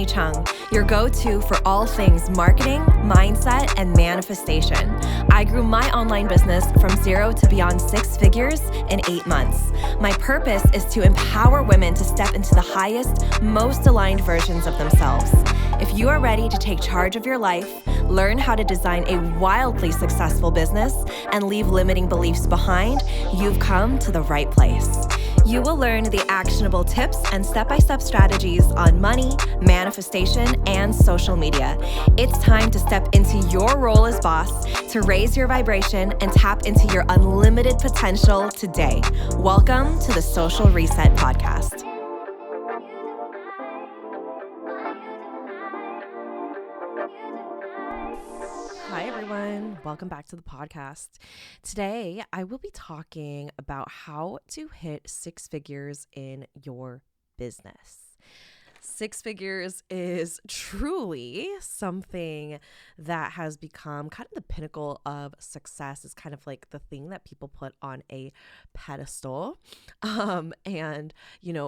Chung, your go-to for all things marketing, mindset, and manifestation. I grew my online business from 0 to beyond 6 figures in 8 months. My purpose is to empower women to step into the highest, most aligned versions of themselves. If you are ready to take charge of your life, learn how to design a wildly successful business, and leave limiting beliefs behind, you've come to the right place. You will learn the actionable tips and step-by-step strategies on money, manifestation, and social media. It's time to step into your role as boss, to raise your vibration and tap into your unlimited potential today. Welcome to the Social Reset Podcast. Hi, everyone. Welcome back to the podcast. Today, I will be talking about how to hit 6 figures in your business. 6 figures is truly something that has become kind of the pinnacle of success. It's kind of like the thing that people put on a pedestal. And,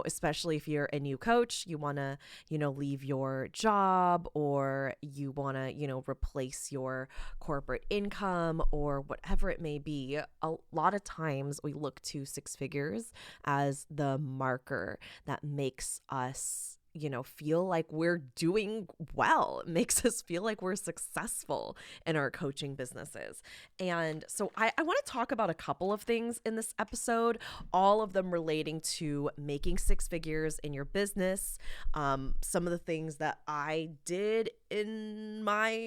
especially if you're a new coach, you want to, leave your job, or you want to, replace your corporate income or whatever it may be. A lot of times we look to 6 figures as the marker that makes us feel like we're doing well. It makes us feel like we're successful in our coaching businesses. And so I want to talk about a couple of things in this episode, all of them relating to making 6 figures in your business. Some of the things that I did in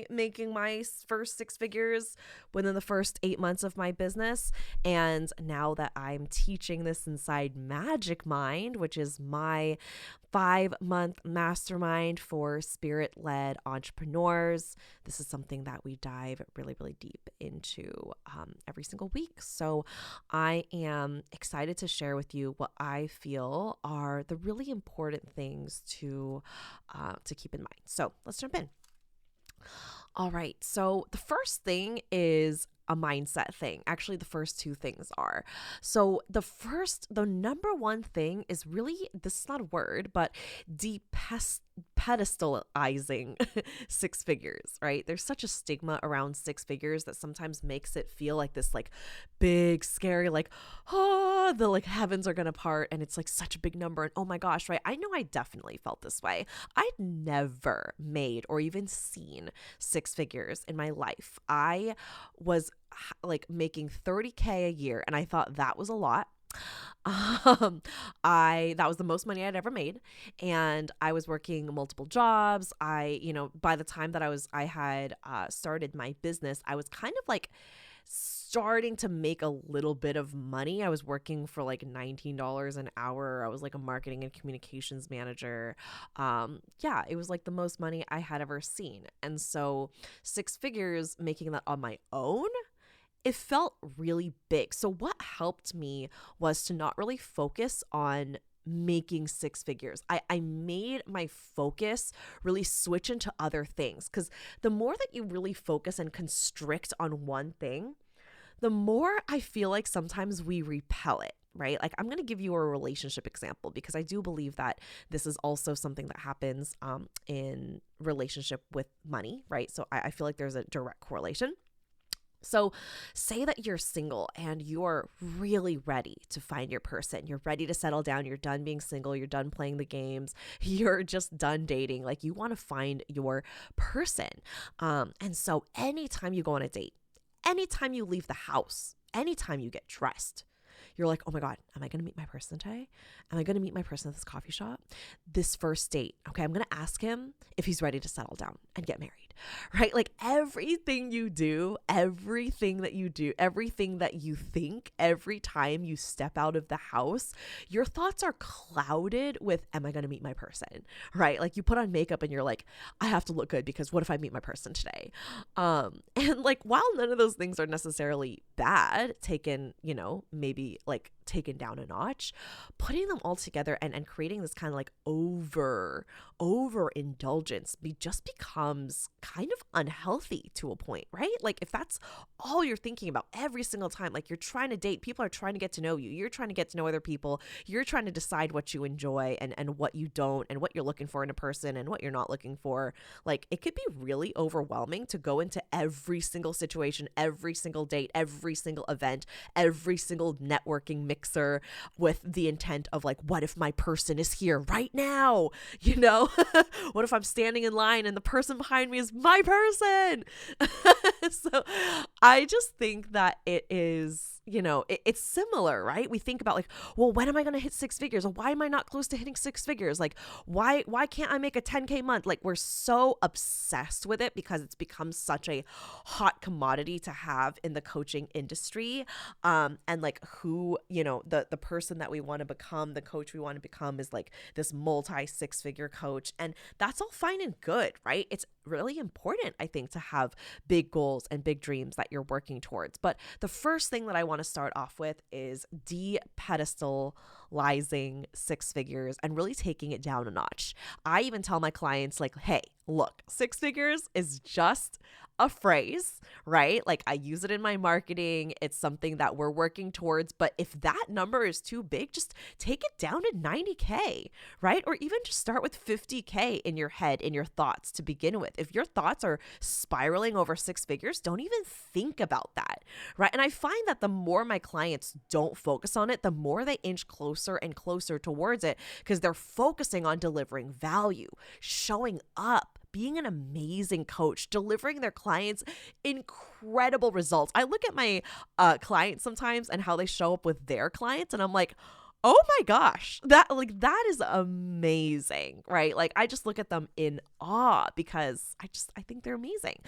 making my first 6 figures within the first 8 months of my business. And now that I'm teaching this inside Magic Mind, which is my 5-month mastermind for spirit-led entrepreneurs. This is something that we dive really, really deep into every single week. So I am excited to share with you what I feel are the really important things to keep in mind. So let's jump in. All right. So the first thing is a mindset thing. Actually, the first 2 things are. So the number one thing is really, this is not a word, but pedestalizing 6 figures, right? There's such a stigma around 6 figures that sometimes makes it feel like this like big, scary, like, the heavens are going to part and it's like such a big number. And oh my gosh, right? I know I definitely felt this way. I'd never made or even seen 6 figures in my life. I was making $30K a year and I thought that was a lot. That was the most money I'd ever made, and I was working multiple jobs. By the time that I had started my business, I was kind of starting to make a little bit of money. I was working for $19 an hour. I was a marketing and communications manager. It was the most money I had ever seen. And so 6 figures, making that on my own, it felt really big. So what helped me was to not really focus on making 6 figures. I made my focus really switch into other things, because the more that you really focus and constrict on one thing, the more I feel like sometimes we repel it, right? I'm going to give you a relationship example, because I do believe that this is also something that happens in relationship with money, right? So I feel like there's a direct correlation. So say that you're single and you're really ready to find your person. You're ready to settle down. You're done being single. You're done playing the games. You're just done dating. You want to find your person. And so anytime you go on a date, anytime you leave the house, anytime you get dressed, you're like, oh my God, am I going to meet my person today? Am I going to meet my person at this coffee shop? This first date, okay, I'm going to ask him if he's ready to settle down and get married, right? Everything you do, everything that you think, every time you step out of the house, your thoughts are clouded with, am I going to meet my person, right? You put on makeup and you're like, I have to look good because what if I meet my person today? And while none of those things are necessarily bad, taken, maybe taken down a notch, putting them all together and creating this kind of like overindulgence just becomes kind of unhealthy to a point, right? Like if that's all you're thinking about every single time, like you're trying to date, people are trying to get to know you, you're trying to get to know other people, you're trying to decide what you enjoy and what you don't, and what you're looking for in a person and what you're not looking for. Like it could be really overwhelming to go into every single situation, every single date, every single event, every single networking mixer with the intent of like, what if my person is here right now? You know, what if I'm standing in line and the person behind me is my person? So I just think that it is, it's similar, right? We think about like, well, when am I going to hit six figures? Or why am I not close to hitting six figures? Like, why can't I make a 10K month? Like we're so obsessed with it because it's become such a hot commodity to have in the coaching industry. And like who, the person that we want to become, the coach we want to become is like this multi six figure coach. And that's all fine and good, right? It's really important, I think, to have big goals and big dreams that you're working towards. But the first thing that I want to start off with is de-pedestalizing six figures and really taking it down a notch. I even tell my clients like, hey, look, six figures is just a phrase, right? Like I use it in my marketing. It's something that we're working towards. But if that number is too big, just take it down to 90K, right? Or even just start with 50K in your head, in your thoughts to begin with. If your thoughts are spiraling over six figures, don't even think about that, right? And I find that the more my clients don't focus on it, the more they inch closer and closer towards it because they're focusing on delivering value, showing up, being an amazing coach, delivering their clients incredible results. I look at my clients sometimes and how they show up with their clients, and I'm like, oh my gosh, that is amazing, right? Like I just look at them in awe because I think they're amazing.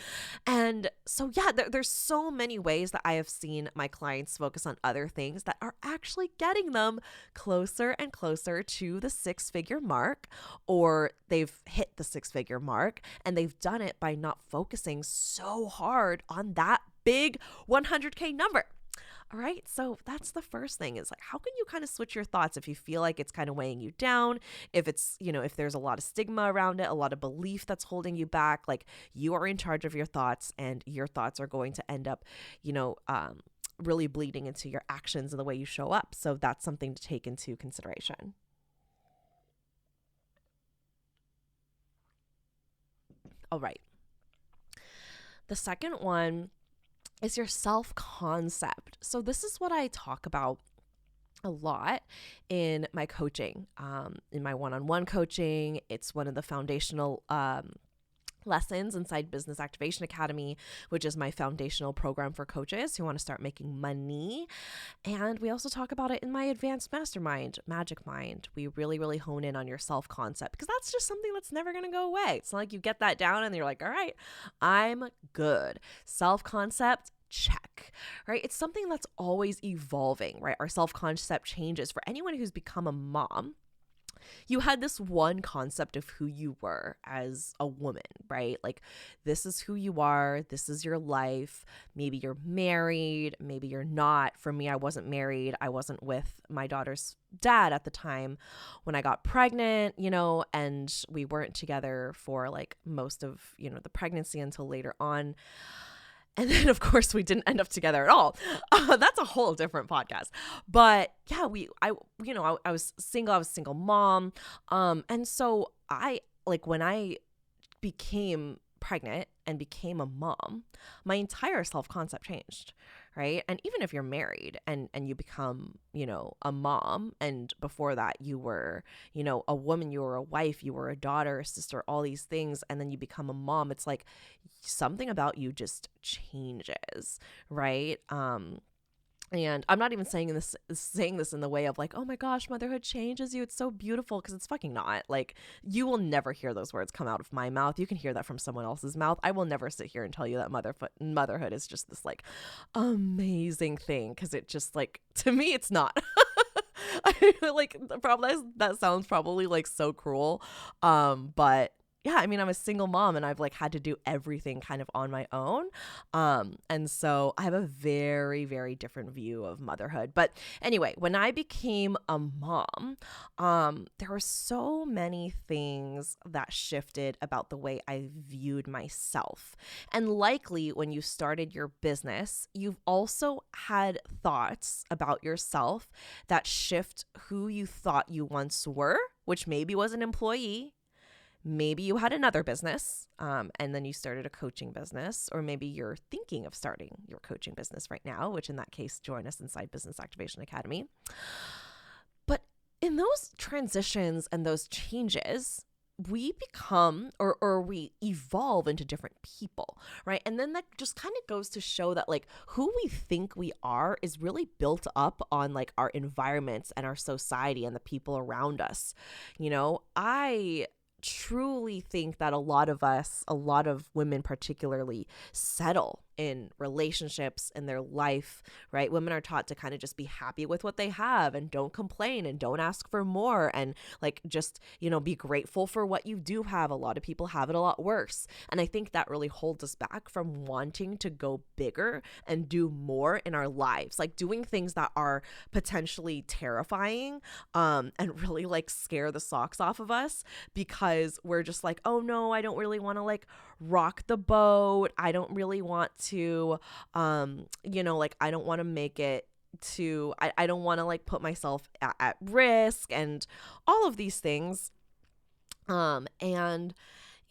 And so yeah, there's so many ways that I have seen my clients focus on other things that are actually getting them closer and closer to the six-figure mark, or they've hit the six-figure mark, and they've done it by not focusing so hard on that big 100K number. All right. So that's the first thing is like, how can you kind of switch your thoughts if you feel like it's kind of weighing you down? If it's, if there's a lot of stigma around it, a lot of belief that's holding you back, like you are in charge of your thoughts, and your thoughts are going to end up, really bleeding into your actions and the way you show up. So that's something to take into consideration. All right. The second one is your self-concept. So this is what I talk about a lot in my coaching, in my one-on-one coaching. It's one of the foundational lessons inside Business Activation Academy, which is my foundational program for coaches who want to start making money. And we also talk about it in my advanced mastermind, Magic Mind. We really, really hone in on your self-concept because that's just something that's never going to go away. It's not like you get that down and you're like, all right, I'm good. Self-concept, check, right? It's something that's always evolving, right? Our self-concept changes. For anyone who's become a mom, you had this one concept of who you were as a woman, right? Like, this is who you are. This is your life. Maybe you're married. Maybe you're not. For me, I wasn't married. I wasn't with my daughter's dad at the time when I got pregnant, and we weren't together for like most of, the pregnancy until later on. And then, of course, we didn't end up together at all. That's a whole different podcast. But yeah, I was single. I was a single mom. And so when I became pregnant and became a mom, my entire self-concept changed, right? And even if you're married and you become, a mom, and before that you were, a woman, you were a wife, you were a daughter, a sister, all these things, and then you become a mom, it's like something about you just changes, right? And I'm not even saying this in the way of like, oh my gosh, motherhood changes you, it's so beautiful, because it's fucking not. Like, you will never hear those words come out of my mouth. You can hear that from someone else's mouth. I will never sit here and tell you that motherhood is just this like amazing thing, because it just, like, to me, it's not. Like, that sounds probably like so cruel, but yeah, I mean, I'm a single mom and I've like had to do everything kind of on my own. And so I have a very, very different view of motherhood. But anyway, when I became a mom, there were so many things that shifted about the way I viewed myself. And likely when you started your business, you've also had thoughts about yourself that shift who you thought you once were, which maybe was an employee. Maybe you had another business and then you started a coaching business, or maybe you're thinking of starting your coaching business right now, which in that case, join us inside Business Activation Academy. But in those transitions and those changes, we become or we evolve into different people, right? And then that just kind of goes to show that like who we think we are is really built up on like our environments and our society and the people around us. I truly think that a lot of us, a lot of women particularly, settle in relationships in their life, right? Women are taught to kind of just be happy with what they have and don't complain and don't ask for more and like just, be grateful for what you do have. A lot of people have it a lot worse. And I think that really holds us back from wanting to go bigger and do more in our lives, like doing things that are potentially terrifying and really like scare the socks off of us because we're just like, oh no, I don't really want to like rock the boat. I don't really want to, I don't want to make it to, I don't want to like put myself at risk and all of these things. And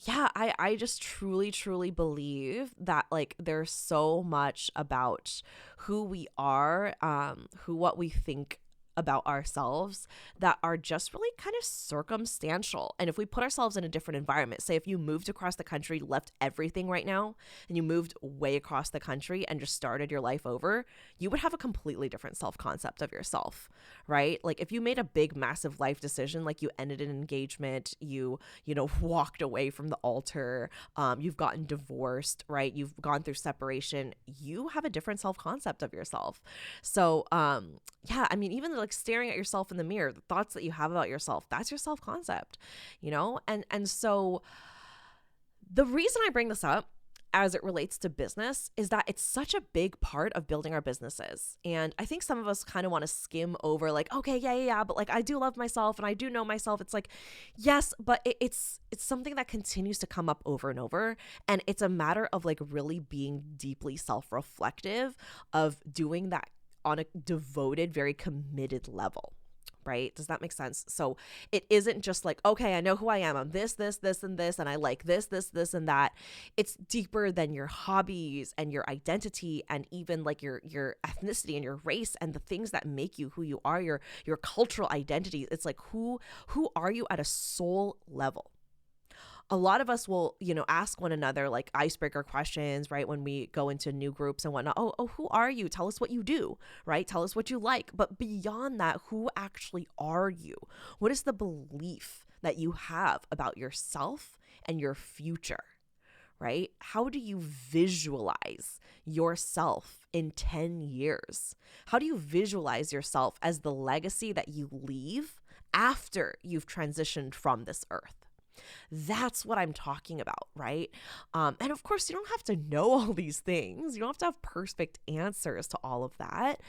yeah, I just truly, truly believe that like there's so much about who we are, what we think about ourselves that are just really kind of circumstantial. And if we put ourselves in a different environment, say if you moved across the country, left everything right now, and you moved way across the country and just started your life over, you would have a completely different self-concept of yourself, right? Like if you made a big, massive life decision, like you ended an engagement, you walked away from the altar, you've gotten divorced, right? You've gone through separation, you have a different self-concept of yourself. So, yeah, I mean, even like staring at yourself in the mirror, the thoughts that you have about yourself, that's your self-concept, and so the reason I bring this up as it relates to business is that it's such a big part of building our businesses. And I think some of us kind of want to skim over like, okay, yeah, but like I do love myself and I do know myself. It's like, yes, but it's something that continues to come up over and over. And it's a matter of like really being deeply self-reflective of doing that on a devoted, very committed level, right? Does that make sense? So it isn't just like, okay, I know who I am. I'm this, and this, and I like this, and that. It's deeper than your hobbies and your identity and even like your ethnicity and your race and the things that make you who you are, your cultural identity. It's like, who are you at a soul level? A lot of us will, ask one another like icebreaker questions, right? When we go into new groups and whatnot. Oh, who are you? Tell us what you do, right? Tell us what you like. But beyond that, who actually are you? What is the belief that you have about yourself and your future, right? How do you visualize yourself in 10 years? How do you visualize yourself as the legacy that you leave after you've transitioned from this earth? That's what I'm talking about, right? And of course, you don't have to know all these things. You don't have to have perfect answers to all of that.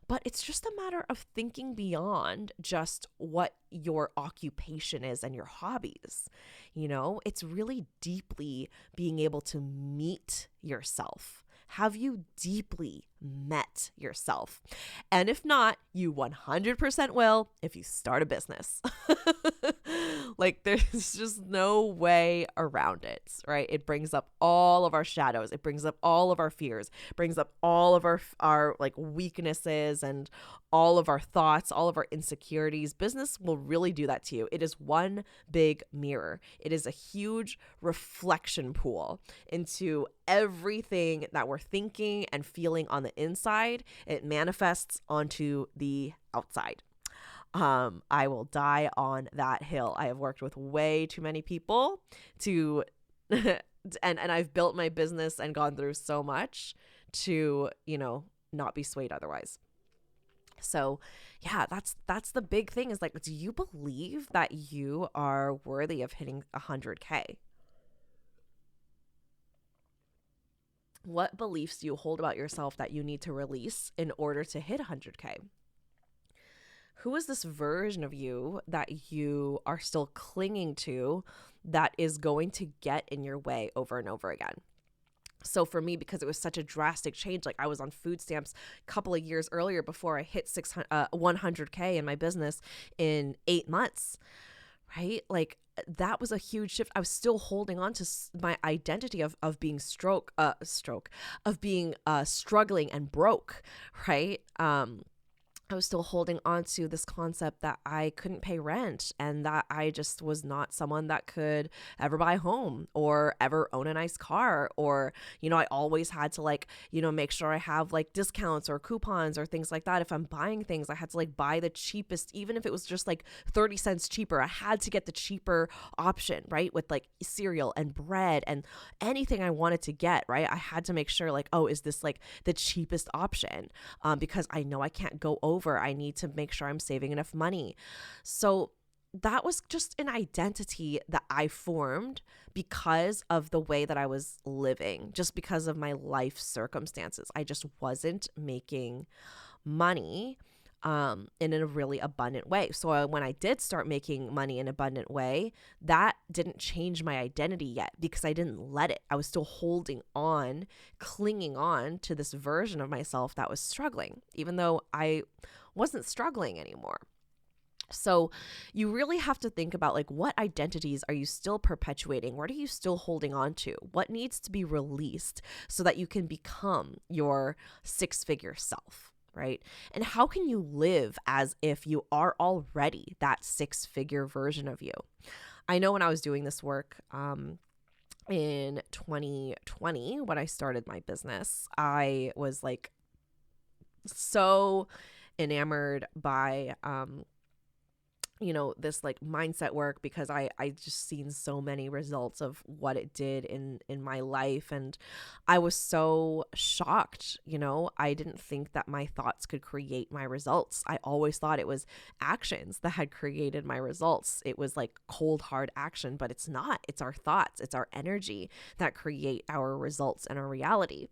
But it's just a matter of thinking beyond just what your occupation is and your hobbies. It's really deeply being able to meet yourself. Have you deeply met yourself? And if not, you 100% will if you start a business. Like there's just no way around it, right? It brings up all of our shadows. It brings up all of our fears, brings up all of our like weaknesses and all of our thoughts, all of our insecurities. Business will really do that to you. It is one big mirror. It is a huge reflection pool into everything that we're thinking and feeling on the inside. It manifests onto the outside. I will die on that hill. I have worked with way too many people to and I've built my business and gone through so much to, not be swayed otherwise. So yeah, that's the big thing is like, do you believe that you are worthy of hitting 100K? What beliefs do you hold about yourself that you need to release in order to hit 100K? Who is this version of you that you are still clinging to that is going to get in your way over and over again? So for me, because it was such a drastic change, like I was on food stamps a couple of years earlier before I hit 100K in my business in 8 months, right? Like that was a huge shift. I was still holding on to my identity of being of being struggling and broke, right? I was still holding on to this concept that I couldn't pay rent and that I just was not someone that could ever buy a home or ever own a nice car. Or, I always had to make sure I have like discounts or coupons or things like that. If I'm buying things, I had to like buy the cheapest, even if it was just like 30 cents cheaper. I had to get the cheaper option, right? With like cereal and bread and anything I wanted to get, right? I had to make sure like, oh, is this like the cheapest option? Because I know I can't go over. I need to make sure I'm saving enough money. So that was just an identity that I formed because of the way that I was living, just because of my life circumstances. I just wasn't making money in a really abundant way. So when I did start making money in an abundant way, that didn't change my identity yet because I didn't let it. I was still holding on, clinging on to this version of myself that was struggling, even though I wasn't struggling anymore. So you really have to think about like, what identities are you still perpetuating? What are you still holding on to? What needs to be released so that you can become your 6-figure self? Right? And how can you live as if you are already that 6-figure version of you? I know when I was doing this work in 2020, when I started my business, I was like so enamored by this like mindset work because I just seen so many results of what it did in my life. And I was so shocked. I didn't think that my thoughts could create my results. I always thought it was actions that had created my results. It was like cold, hard action, but it's not. It's our thoughts. It's our energy that create our results and our reality.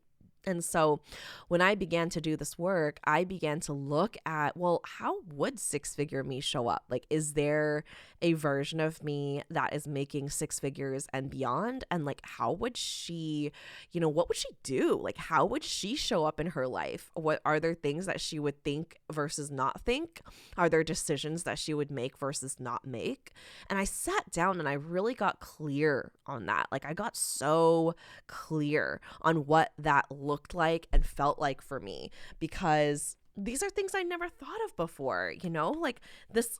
And so when I began to do this work, I began to look at, well, how would 6-figure me show up? Like, is there a version of me that is making 6 figures and beyond? And like, how would she, what would she do? Like, how would she show up in her life? What are there things that she would think versus not think? Are there decisions that she would make versus not make? And I sat down and I really got clear on that. Like, I got so clear on what that looked like and felt like for me, because these are things I never thought of before, like this,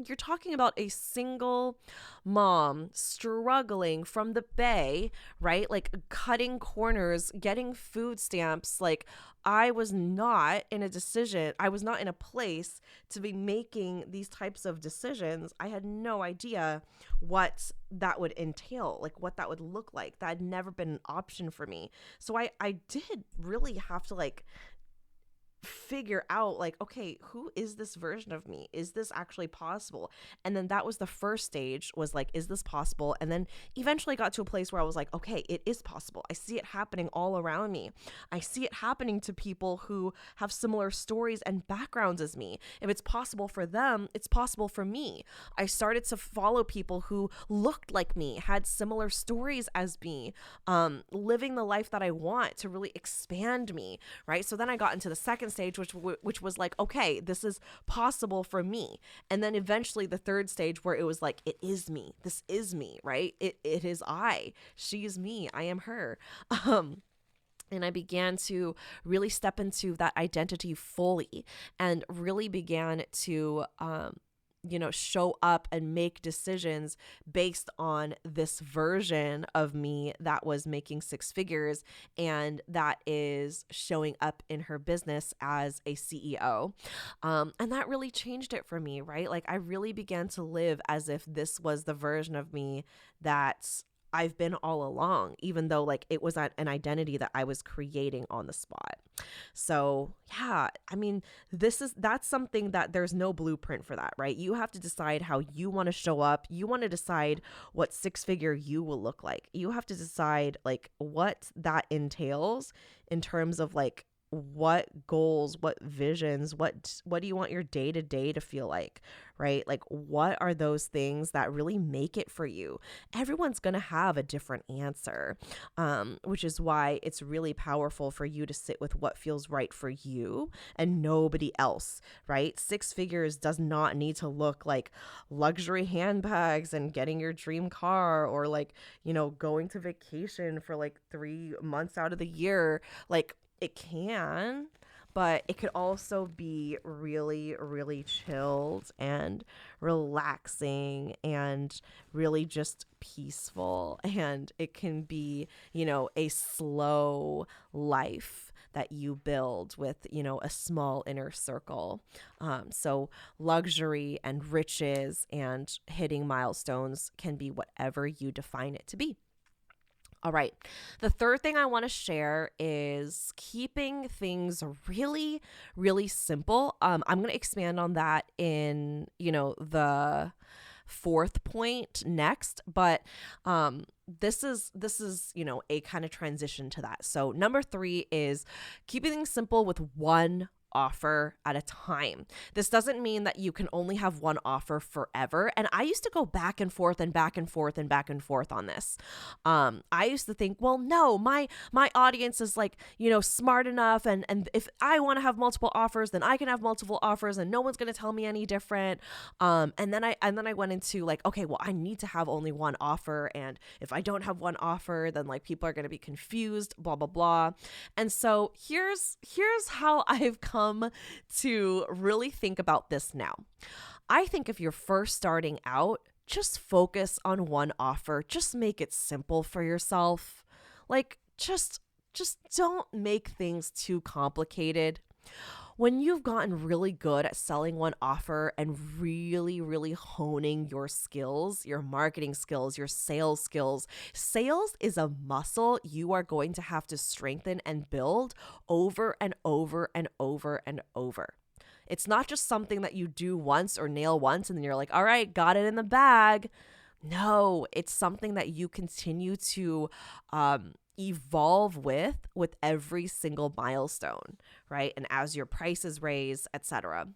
you're talking about a single mom struggling from the Bay, right? Like cutting corners, getting food stamps. Like I was not in a place to be making these types of decisions. I had no idea what that would entail, like what that would look like. That had never been an option for me. So I did really have to like figure out like, okay, who is this version of me? Is this actually possible? And then that was the first stage, was like, is this possible? And then eventually got to a place where I was like, okay, it is possible. I see it happening all around me. I see it happening to people who have similar stories and backgrounds as me. If it's possible for them, it's possible for me. I started to follow people who looked like me, had similar stories as me, living the life that I want to really expand me, right? So then I got into the second stage, which was like, okay, this is possible for me. And then eventually the third stage, where it was like, it is me. This is me, right? It is I. She is me. I am her. And I began to really step into that identity fully and really began to show up and make decisions based on this version of me that was making 6 figures and that is showing up in her business as a CEO. And that really changed it for me, right? Like I really began to live as if this was the version of me that I've been all along, even though like it was an identity that I was creating on the spot. So yeah, I mean, that's something that there's no blueprint for that, right? You have to decide how you want to show up. You want to decide what six figure you will look like. You have to decide like what that entails in terms of like what goals, what visions, what do you want your day to day to feel like, right? Like what are those things that really make it for you? Everyone's going to have a different answer, which is why it's really powerful for you to sit with what feels right for you and nobody else, right? Six figures does not need to look like luxury handbags and getting your dream car, or like, going to vacation for like 3 months out of the year. Like, it can, but it could also be really, really chilled and relaxing and really just peaceful. And it can be, a slow life that you build with, a small inner circle. So luxury and riches and hitting milestones can be whatever you define it to be. All right. The third thing I want to share is keeping things really, really simple. I'm going to expand on that in, the fourth point next, but this is a kind of transition to that. So number 3 is keeping things simple with one offer at a time. This doesn't mean that you can only have one offer forever. And I used to go back and forth and back and forth and back and forth on this. I used to think, well, no, my audience is like, smart enough. And if I want to have multiple offers, then I can have multiple offers and no one's going to tell me any different. And then I went into like, okay, well, I need to have only one offer. And if I don't have one offer, then like people are going to be confused, blah, blah, blah. And so here's how I've come to really think about this now. I think if you're first starting out, just focus on one offer. Just make it simple for yourself. Like, just don't make things too complicated. When you've gotten really good at selling one offer and really, really honing your skills, your marketing skills, your sales skills, sales is a muscle you are going to have to strengthen and build over and over and over and over. It's not just something that you do once or nail once and then you're like, all right, got it in the bag. No, it's something that you continue to evolve with every single milestone, right? And as your prices raise, etc.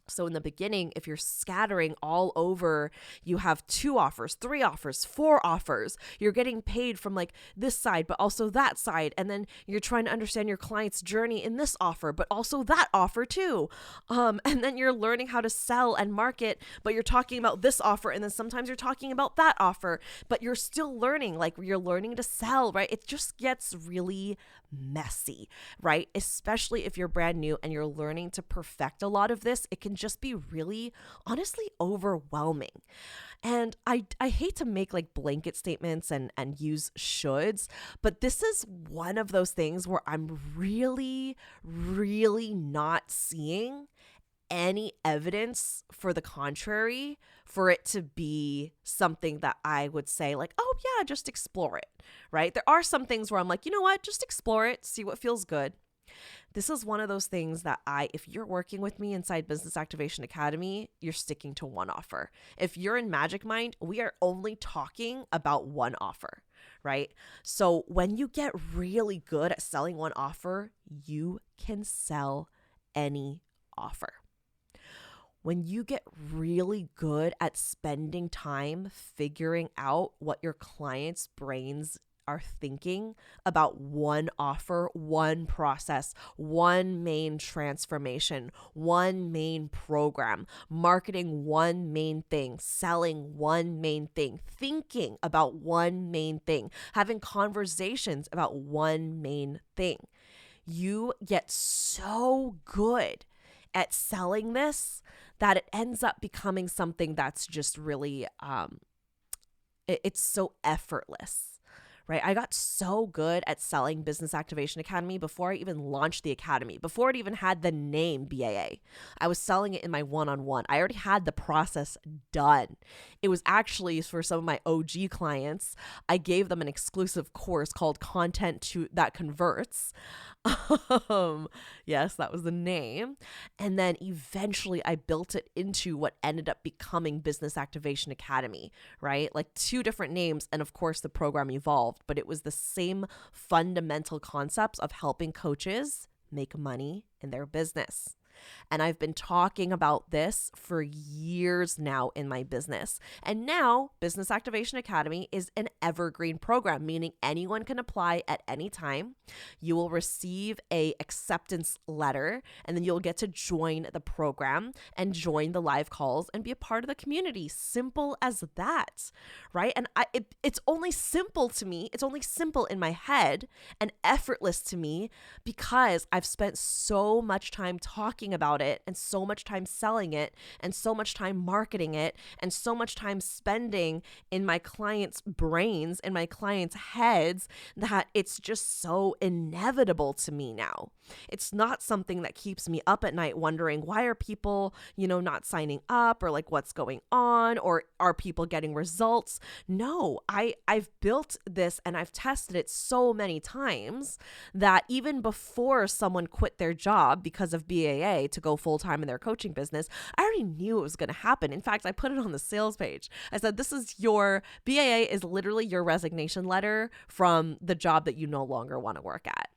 So in the beginning, if you're scattering all over, you have 2 offers, 3 offers, 4 offers, you're getting paid from like this side, but also that side. And then you're trying to understand your client's journey in this offer, but also that offer too. And then you're learning how to sell and market, but you're talking about this offer. And then sometimes you're talking about that offer, but you're still learning, like you're learning to sell, right? It just gets really messy, right? Especially if you're brand new and you're learning to perfect a lot of this, it can just be really, honestly, overwhelming. And I hate to make like blanket statements and use shoulds, but this is one of those things where I'm really, really not seeing any evidence for the contrary for it to be something that I would say like, oh yeah, just explore it, right? There are some things where I'm like, you know what, just explore it, see what feels good. This is one of those things that if you're working with me inside Business Activation Academy, you're sticking to one offer. If you're in Magic Mind, we are only talking about one offer, right? So when you get really good at selling one offer, you can sell any offer. When you get really good at spending time figuring out what your clients' brains are thinking about one offer, one process, one main transformation, one main program, marketing one main thing, selling one main thing, thinking about one main thing, having conversations about one main thing, you get so good at selling this that it ends up becoming something that's just really, it's so effortless, right? I got so good at selling Business Activation Academy before I even launched the academy, before it even had the name BAA. I was selling it in my one-on-one. I already had the process done. It was actually for some of my OG clients, I gave them an exclusive course called That Converts. Yes, that was the name. And then eventually I built it into what ended up becoming Business Activation Academy, right? Like two different names. And of course, the program evolved, but it was the same fundamental concepts of helping coaches make money in their business. And I've been talking about this for years now in my business. And now Business Activation Academy is an evergreen program, meaning anyone can apply at any time. You will receive a acceptance letter, and then you'll get to join the program and join the live calls and be a part of the community. Simple as that, right? And it's only simple to me. It's only simple in my head and effortless to me because I've spent so much time talking about it and so much time selling it and so much time marketing it and so much time spending in my clients' brains, in my clients' heads, that it's just so inevitable to me now. It's not something that keeps me up at night wondering, why are people, not signing up, or like what's going on, or are people getting results? No, I've built this and I've tested it so many times that even before someone quit their job because of BAA to go full-time in their coaching business, I already knew it was going to happen. In fact, I put it on the sales page. I said, this is your BAA is literally your resignation letter from the job that you no longer want to work at.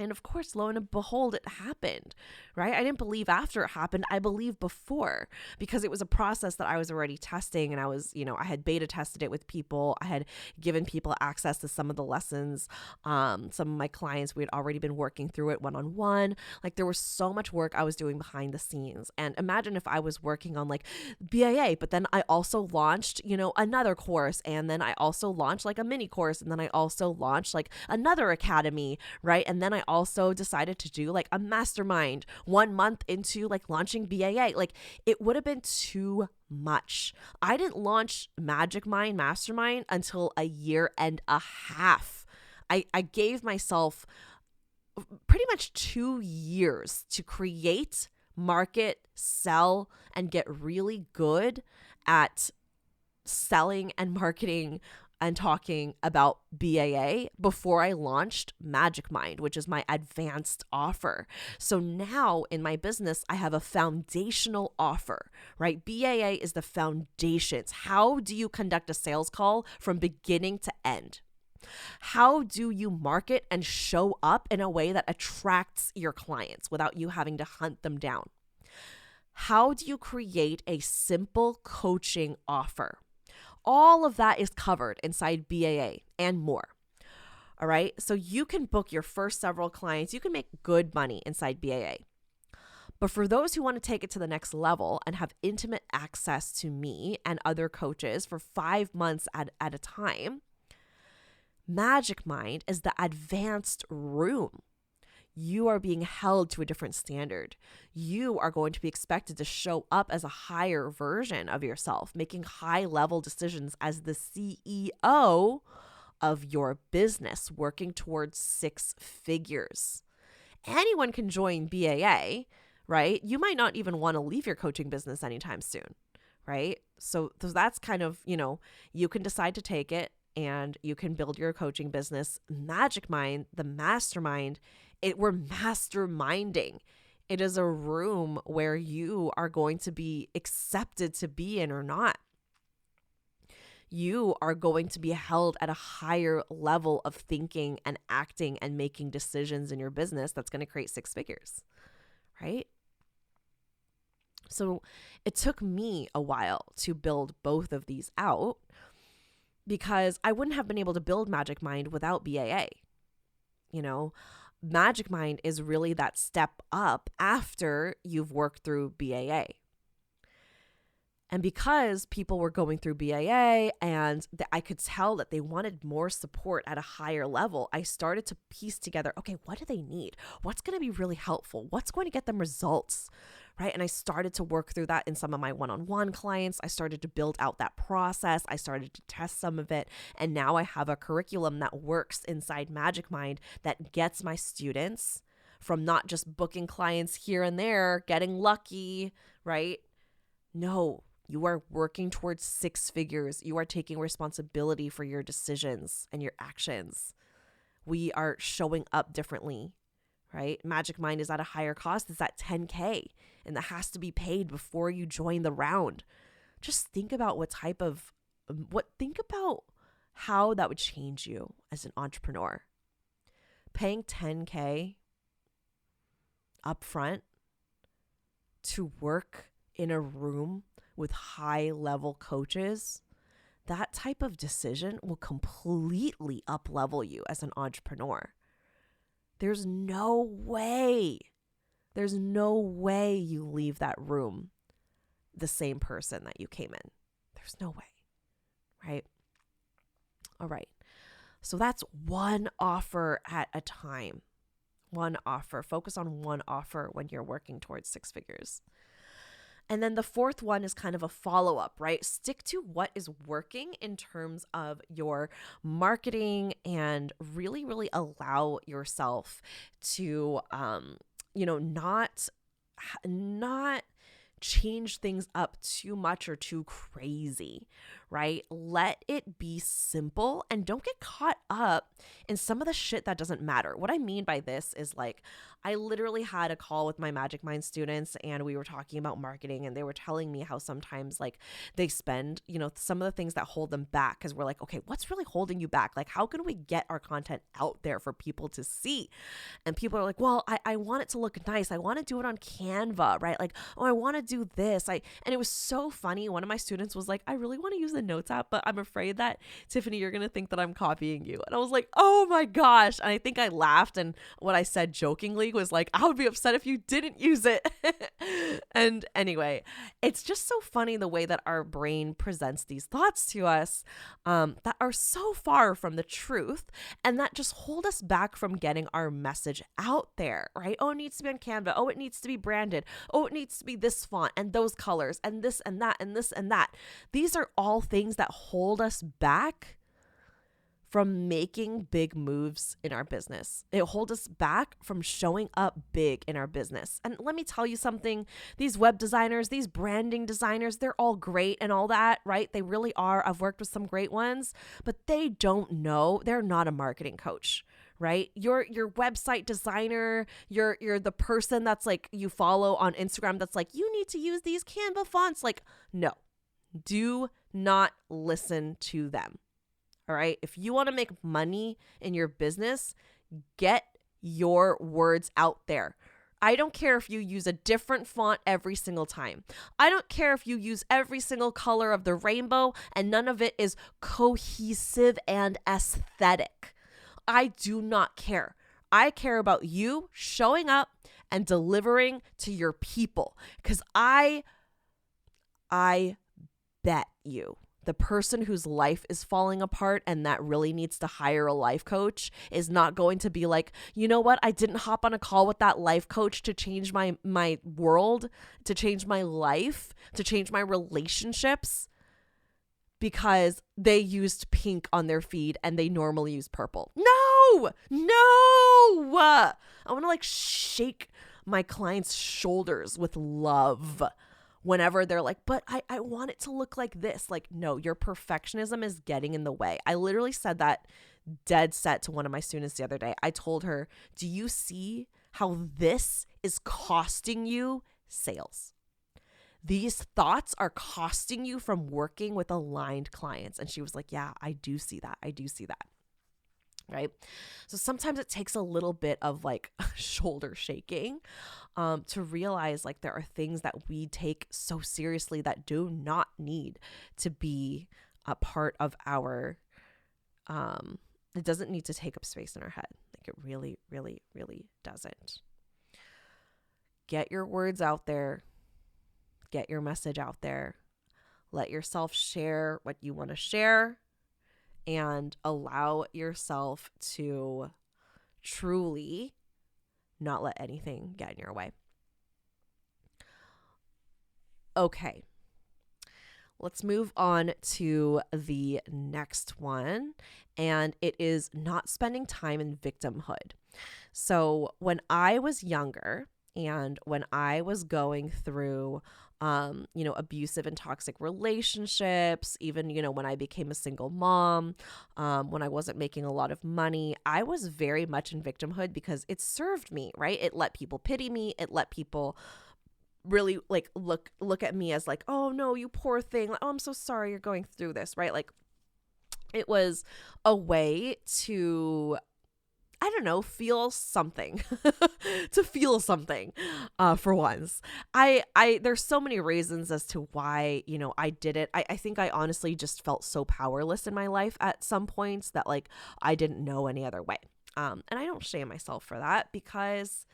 And of course, lo and behold, it happened, right? I didn't believe after it happened. I believed before, because it was a process that I was already testing, and I was, I had beta tested it with people. I had given people access to some of the lessons. Some of my clients, we had already been working through it one-on-one. Like, there was so much work I was doing behind the scenes. And imagine if I was working on like BAA, but then I also launched, another course. And then I also launched like a mini course. And then I also launched like another academy, right? And then I also decided to do like a mastermind 1 month into like launching BAA. Like, it would have been too much. I didn't launch Magic Mind Mastermind until a year and a half. I gave myself pretty much 2 years to create, market, sell, and get really good at selling and marketing and talking about BAA before I launched Magic Mind, which is my advanced offer. So now in my business, I have a foundational offer, right? BAA is the foundations. How do you conduct a sales call from beginning to end? How do you market and show up in a way that attracts your clients without you having to hunt them down? How do you create a simple coaching offer? All of that is covered inside BAA and more. All right. So you can book your first several clients. You can make good money inside BAA. But for those who want to take it to the next level and have intimate access to me and other coaches for 5 months at a time, Magic Mind is the advanced room. You are being held to a different standard. You are going to be expected to show up as a higher version of yourself, making high-level decisions as the CEO of your business, working towards 6 figures. Anyone can join BAA, right? You might not even want to leave your coaching business anytime soon, right? So that's kind of, you can decide to take it and you can build your coaching business. Magic Mind, the mastermind, we're masterminding. It is a room where you are going to be accepted to be in or not. You are going to be held at a higher level of thinking and acting and making decisions in your business that's going to create 6 figures, right? So it took me a while to build both of these out because I wouldn't have been able to build Magic Mind without BAA. Magic Mind is really that step up after you've worked through BAA. And because people were going through BAA and I could tell that they wanted more support at a higher level, I started to piece together, okay, what do they need? What's going to be really helpful? What's going to get them results? Right? And I started to work through that in some of my one-on-one clients. I started to build out that process. I started to test some of it. And now I have a curriculum that works inside Magic Mind that gets my students from not just booking clients here and there, getting lucky, right? No, you are working towards 6 figures. You are taking responsibility for your decisions and your actions. We are showing up differently, right? Magic Mind is at a higher cost. It's at $10K, and that has to be paid before you join the round. Just think about think about how that would change you as an entrepreneur. Paying $10K upfront to work in a room with high level coaches, that type of decision will completely up level you as an entrepreneur. There's no way you leave that room the same person that you came in. There's no way, right? All right. So that's one offer at a time. One offer. Focus on one offer when you're working towards 6 figures. And then the fourth one is kind of a follow-up, right? Stick to what is working in terms of your marketing and really, really allow yourself to, not change things up too much or too crazy, right? Let it be simple and don't get caught up in some of the shit that doesn't matter. What I mean by this is like, I literally had a call with my Magic Mind students and we were talking about marketing, and they were telling me how sometimes like they spend, some of the things that hold them back, because we're like, okay, what's really holding you back? Like, how can we get our content out there for people to see? And people are like, well, I want it to look nice. I want to do it on Canva, right? Like, oh, I want to do this. And it was so funny. One of my students was like, I really want to use the Notes app, but I'm afraid that, Tiffany, you're going to think that I'm copying you. And I was like, oh my gosh. And I think I laughed. And what I said jokingly was like, I would be upset if you didn't use it. And anyway, it's just so funny the way that our brain presents these thoughts to us that are so far from the truth, and that just hold us back from getting our message out there, right? Oh, it needs to be on Canva. Oh, it needs to be branded. Oh, it needs to be this font and those colors and this and that and this and that. These are all things that hold us back from making big moves in our business. It holds us back from showing up big in our business. And let me tell you something, these web designers, these branding designers, they're all great and all that, right? They really are. I've worked with some great ones, but they don't know. They're not a marketing coach, right? Your website designer, you're the person that's like, you follow on Instagram that's like, you need to use these Canva fonts. Like, no, do not listen to them. All right. If you want to make money in your business, get your words out there. I don't care if you use a different font every single time. I don't care if you use every single color of the rainbow and none of it is cohesive and aesthetic. I do not care. I care about you showing up and delivering to your people, because I bet you, the person whose life is falling apart and that really needs to hire a life coach is not going to be like, you know what? I didn't hop on a call with that life coach to change my world, to change my life, to change my relationships, because they used pink on their feed and they normally use purple. No. I want to like shake my clients' shoulders with love whenever they're like, but I want it to look like this. Like, no, your perfectionism is getting in the way. I literally said that dead set to one of my students the other day. I told her, do you see how this is costing you sales? These thoughts are costing you from working with aligned clients. And she was like, yeah, I do see that. Right? So sometimes it takes a little bit of like shoulder shaking to realize like there are things that we take so seriously that do not need to be a part of our, it doesn't need to take up space in our head. Like it really, really, really doesn't. Get your words out there. Get your message out there. Let yourself share what you want to share and allow yourself to truly not let anything get in your way. Okay. Let's move on to the next one, and it is not spending time in victimhood. So when I was younger and when I was going through, abusive and toxic relationships, even, when I became a single mom, when I wasn't making a lot of money, I was very much in victimhood because it served me, right? It let people pity me. It let people really like look at me as like, oh no, you poor thing. Like, oh, I'm so sorry you're going through this, right? Like it was a way to, I don't know, feel something to feel something for once. There's so many reasons as to why, I did it. I think I honestly just felt so powerless in my life at some points that like I didn't know any other way. And I don't shame myself for that because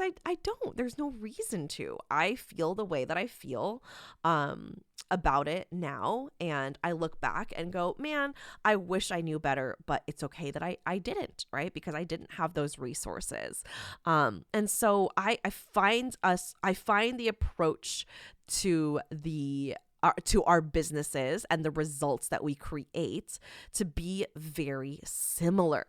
I don't. There's no reason to. I feel the way that I feel about it now. And I look back and go, man, I wish I knew better, but it's okay that I didn't, right? Because I didn't have those resources. And so I find the approach to to our businesses and the results that we create to be very similar.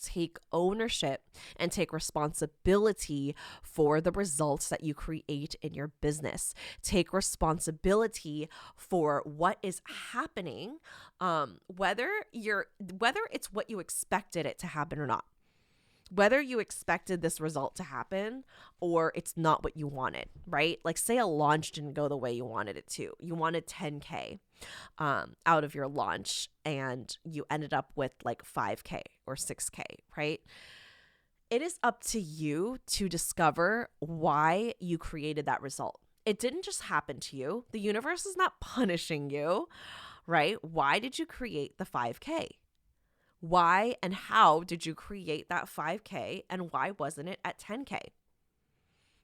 Take ownership and take responsibility for the results that you create in your business. Take responsibility for what is happening, whether it's what you expected it to happen or not. Whether you expected this result to happen or it's not what you wanted, right? Like say a launch didn't go the way you wanted it to. You wanted 10K out of your launch and you ended up with like 5K or 6K, right? It is up to you to discover why you created that result. It didn't just happen to you. The universe is not punishing you, right? Why did you create the 5K? Why and how did you create that 5K and why wasn't it at 10K?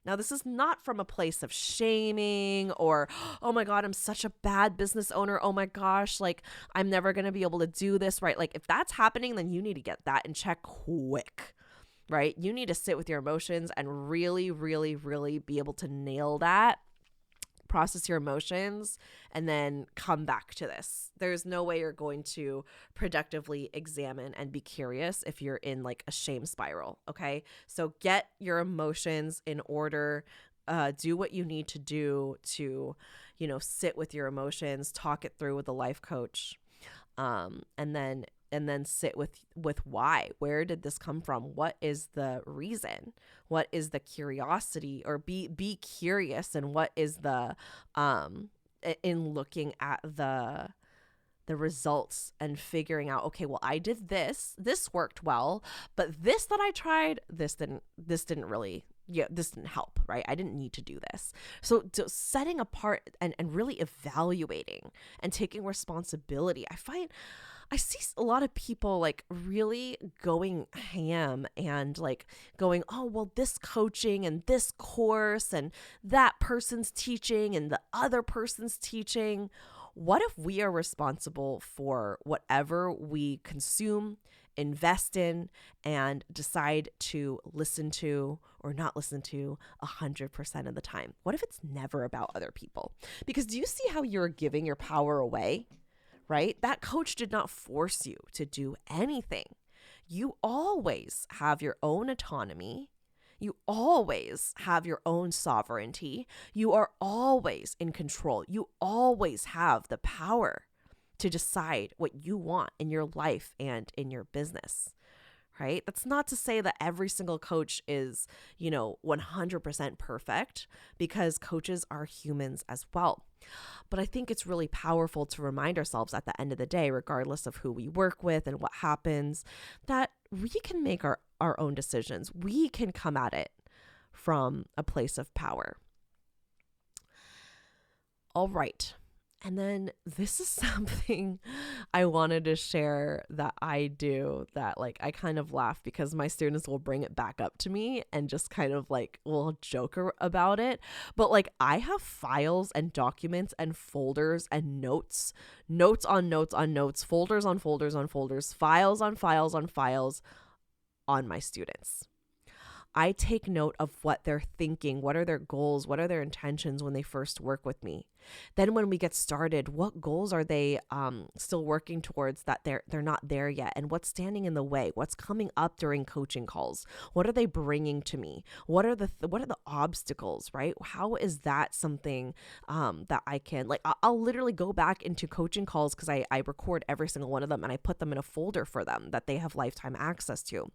Now, this is not from a place of shaming or, oh my God, I'm such a bad business owner. Oh my gosh, like I'm never going to be able to do this, right? Like if that's happening, then you need to get that in check quick, right? You need to sit with your emotions and really, really, really be able to nail that. Process your emotions and then come back to this. There's no way you're going to productively examine and be curious if you're in like a shame spiral. Okay. So get your emotions in order, do what you need to do to, sit with your emotions, talk it through with a life coach. And then sit with why. Where did this come from? What is the reason? What is the curiosity? Or be curious, and what is the in looking at the results and figuring out, okay, well, I did this worked well, but this that I tried, this didn't really, this didn't help, right? I didn't need to do this. So setting apart and really evaluating and taking responsibility. I see a lot of people like really going ham and like going, oh, well, this coaching and this course and that person's teaching and the other person's teaching. What if we are responsible for whatever we consume, invest in, and decide to listen to or not listen to 100% of the time? What if it's never about other people? Because do you see how you're giving your power away? Right? That coach did not force you to do anything. You always have your own autonomy. You always have your own sovereignty. You are always in control. You always have the power to decide what you want in your life and in your business. Right? That's not to say that every single coach is, 100% perfect, because coaches are humans as well. But I think it's really powerful to remind ourselves at the end of the day, regardless of who we work with and what happens, that we can make our own decisions. We can come at it from a place of power. All right. And then this is something I wanted to share that I do that like I kind of laugh because my students will bring it back up to me and just kind of like will joke about it. But like I have files and documents and folders and notes on notes on notes, folders on folders on folders, files on files on files on my students. I take note of what they're thinking, what are their goals, what are their intentions when they first work with me. Then when we get started, what goals are they still working towards that they're not there yet? And what's standing in the way? What's coming up during coaching calls? What are they bringing to me? What are the obstacles, right? How is that something that I can, like, I'll literally go back into coaching calls because I record every single one of them and I put them in a folder for them that they have lifetime access to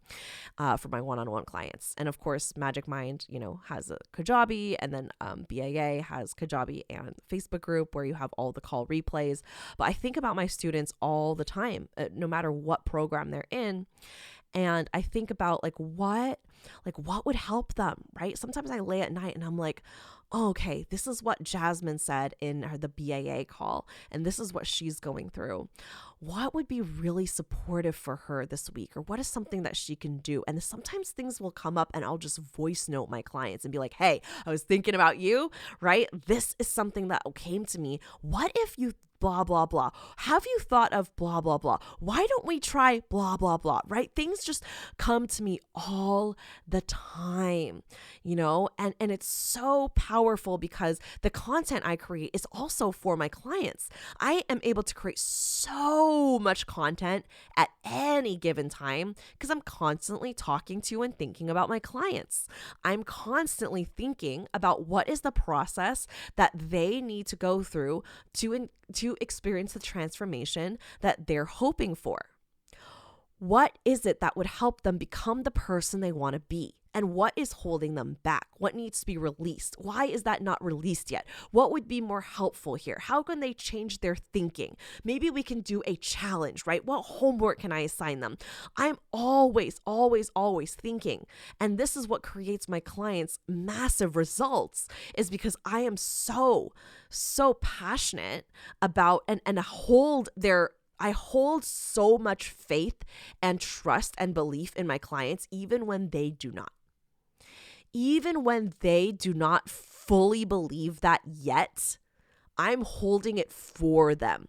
for my one-on-one clients. And of course, Magic Mind, has a Kajabi, and then BAA has Kajabi and Facebook group where you have all the call replays. But I think about my students all the time, no matter what program they're in. And I think about what would help them, right? Sometimes I lay at night and I'm like, oh, okay, this is what Jasmine said in the BAA call, and this is what she's going through. What would be really supportive for her this week? Or what is something that she can do? And sometimes things will come up and I'll just voice note my clients and be like, hey, I was thinking about you, right? This is something that came to me. What if you blah, blah, blah? Have you thought of blah, blah, blah? Why don't we try blah, blah, blah, right? Things just come to me all the time, and it's so powerful because the content I create is also for my clients. I am able to create so much content at any given time because I'm constantly talking to and thinking about my clients. I'm constantly thinking about what is the process that they need to go through to experience the transformation that they're hoping for. What is it that would help them become the person they want to be? And what is holding them back? What needs to be released? Why is that not released yet? What would be more helpful here? How can they change their thinking? Maybe we can do a challenge, right? What homework can I assign them? I'm always, always, always thinking. And this is what creates my clients' massive results, is because I am so passionate about and I hold so much faith and trust and belief in my clients, even when they do not. Even when they do not fully believe that yet, I'm holding it for them.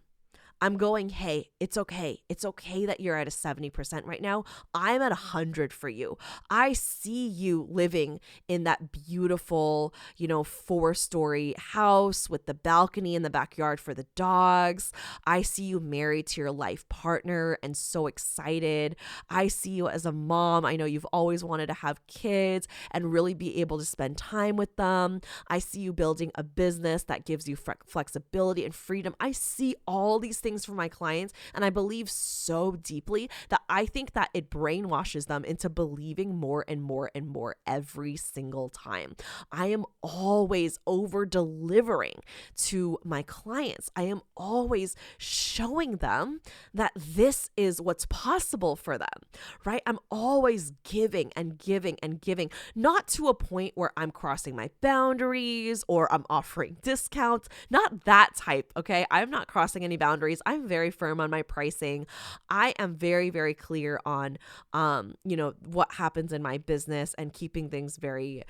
I'm going, hey, it's okay. It's okay that you're at a 70% right now. I'm at 100 for you. I see you living in that beautiful, 4-story house with the balcony in the backyard for the dogs. I see you married to your life partner and so excited. I see you as a mom. I know you've always wanted to have kids and really be able to spend time with them. I see you building a business that gives you flexibility and freedom. I see all these things for my clients, and I believe so deeply that I think that it brainwashes them into believing more and more and more every single time. I am always over delivering to my clients. I am always showing them that this is what's possible for them, right? I'm always giving and giving and giving, not to a point where I'm crossing my boundaries or I'm offering discounts, not that type, okay? I'm not crossing any boundaries. I'm very firm on my pricing. I am very, very clear on, what happens in my business and keeping things very,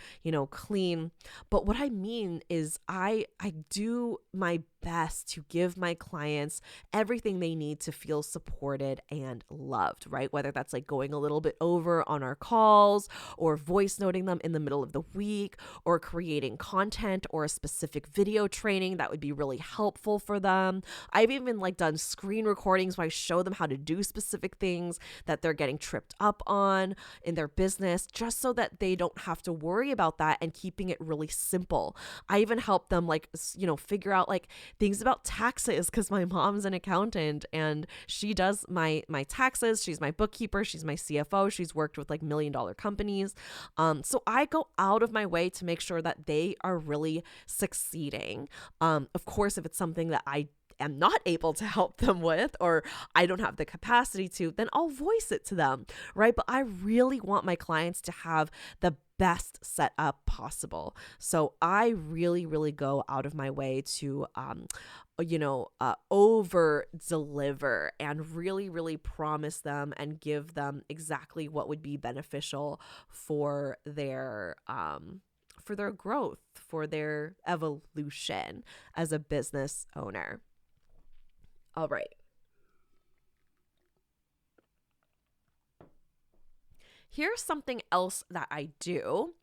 clean. But what I mean is I do my best to give my clients everything they need to feel supported and loved, right? Whether that's like going a little bit over on our calls or voice noting them in the middle of the week or creating content or a specific video training that would be really helpful for them. I've even done screen recordings where I show them how to do specific things that they're getting tripped up on in their business, just so that they don't have to worry about that and keeping it really simple. I even help them figure out things about taxes because my mom's an accountant and she does my taxes. She's my bookkeeper. She's my CFO. She's worked with $1 million companies. So I go out of my way to make sure that they are really succeeding. Of course, if it's something that I am not able to help them with, or I don't have the capacity to, then I'll voice it to them, right? But I really want my clients to have the best setup possible. So I really, really go out of my way to, over deliver and really, really promise them and give them exactly what would be beneficial for their growth, for their evolution as a business owner. All right. Here's something else that I do,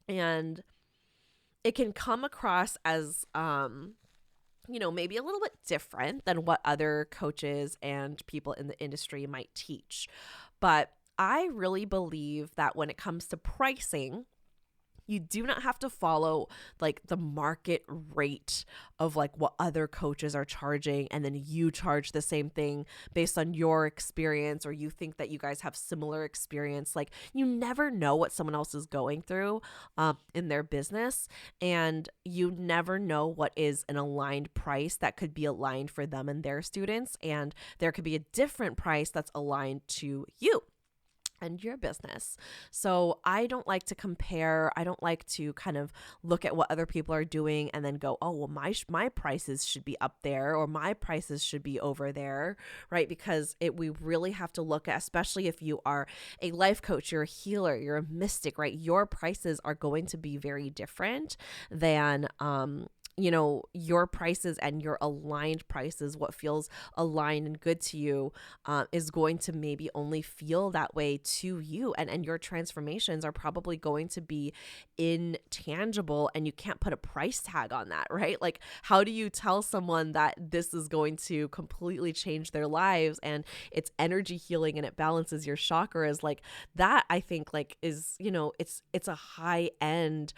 and it can come across as maybe a little bit different than what other coaches and people in the industry might teach. But I really believe that when it comes to pricing, you do not have to follow like the market rate of like what other coaches are charging, and then you charge the same thing based on your experience, or you think that you guys have similar experience. Like, you never know what someone else is going through in their business, and you never know what is an aligned price that could be aligned for them and their students, and there could be a different price that's aligned to you and your business. So I don't like to compare. I don't like to kind of look at what other people are doing and then go, oh, well, my prices should be up there, or my prices should be over there, right? Because we really have to look at, especially if you are a life coach, you're a healer, you're a mystic, right? Your prices are going to be very different than your prices, and your aligned prices, what feels aligned and good to you, is going to maybe only feel that way to you. And your transformations are probably going to be intangible, and you can't put a price tag on that, right? Like, how do you tell someone that this is going to completely change their lives and it's energy healing and it balances your chakras? Like, that, I think, like, is, it's a high end,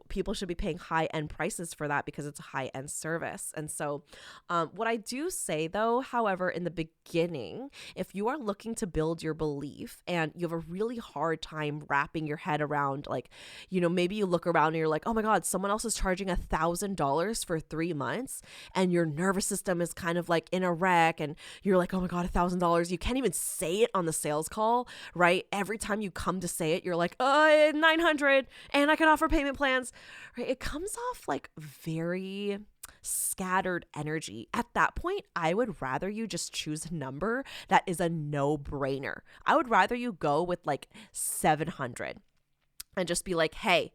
people should be paying high end prices for that because it's a high end service. And so what I do say though, however, in the beginning, if you are looking to build your belief and you have a really hard time wrapping your head around, like, maybe you look around and you're like, oh my God, someone else is charging $1,000 for 3 months, and your nervous system is kind of like in a wreck, and you're like, oh my God, $1,000. You can't even say it on the sales call, right? Every time you come to say it, you're like, 900, and I can offer payment plans, right? It comes off like very scattered energy. At that point, I would rather you just choose a number that is a no-brainer. I would rather you go with like 700 and just be like, hey,